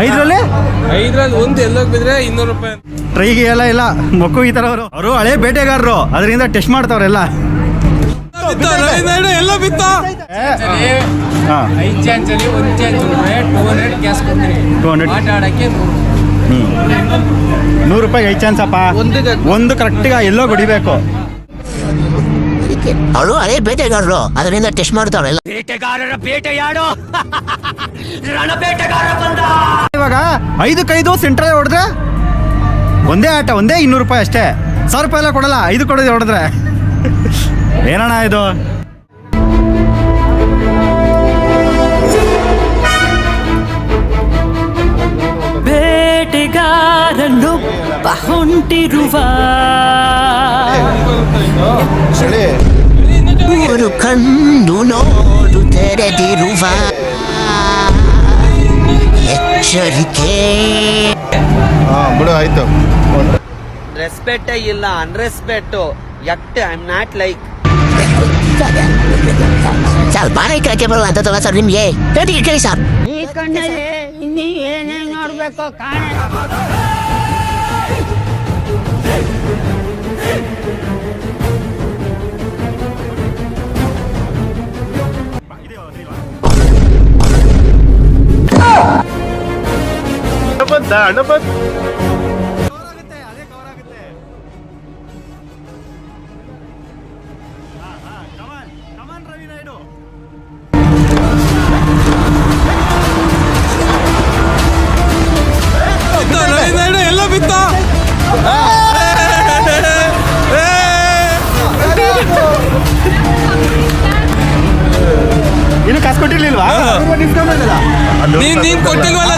5ರಲ್ಲಿ ಒಂದು ಎಲ್ಲೋಗಿ ಬಿದ್ರೆ 200 ರೂಪಾಯಿ. ಟ್ರೈಗೆ ಎಲ್ಲ ಇಲ್ಲ ಮಕ್ಕು ಈ ಥರ ಅವರು ಹಳೆ ಬೇಟೆಗಾರರು, ಅದರಿಂದ ಟೆಸ್ಟ್ ಮಾಡ್ತಾವ್ರೆಲ್ಲ. ಎಲ್ಲ ಬಿತ್ತ 5 ಚಾನ್ಸಲ್ಲಿ 1 ಚಾನ್ಸ್ 200 ಕ್ಯಾಶ್ ಕೊಡ್ತೀನಿ. 200 ಆಟ ಆಡಕ್ಕೆ 100 ರೂಪಾಯಿ 5 ಚಾನ್ಸ್ ಅಪ್ಪ. ಒಂದು ಕರೆಕ್ಟಿಗೆ ಎಲ್ಲೋ ಹೊಡಿಬೇಕು. ಅವರು ಹಳೆ ಬೇಟೆಗಾರರು, ಅದರಿಂದ ಟೆಸ್ಟ್ ಮಾಡ್ತಾವ್ರೆಲ್ಲ. ಬೇಟೆಗಾರರ ಬೇಟೆಯಾಡೋ ರಣ ಬೇಟೆಗಾರ ಬಂದ. ಇವಾಗ 5ಕ್ಕೆ5 ಸೆಂಟ್ರಲ್ ಹೊಡೆದ್ರೆ ಒಂದೇ ಆಟ, ಒಂದೇ 200 ರೂಪಾಯಿ ಅಷ್ಟೇ. 1000 ರೂಪಾಯಿ ಎಲ್ಲ ಕೊಡಲ್ಲ, 5 ಕೊಡೋದು ಹೊಡೆದ್ರೆ. ಏನಣ್ಣ ಇದು? ಬೇಟೆಗಾರನೊಬ್ಬ ಹೊಂಟಿರುವ ಊರು ಕಂಡು ನೋಡು ತೆರೆದಿರುವ ಎಚ್ಚರಿಕೆ. ಬಿಡು ಆಯ್ತು. ರೆಸ್ಪೆಕ್ಟೇ ಇಲ್ಲ, unrespect. Yet I am not like. Sir ಬಾಯಿ ಕೇಳಕ್ಕೆ ಬರುವ ಅಂತ ಸರ್ ನಿಮ್ಗೆ ಪೇಟಿಗೆ ಕೇಳಿ ಸರ್. ಈ ಕಣ್ಣಲ್ಲಿ ಇನ್ನೀ ಏನೇನ್ ನೋಡ್ಬೇಕು ಕಾಣೆ. ಎಲ್ಲ ಬಿತ್ತ. ಇನ್ನು ಕಾಸು ಕೊಟ್ಟಿರ್ಲಿಲ್ವಾ? ನೀನ್ ಕೊಟ್ಟಿಲ್ವಲ್ಲ.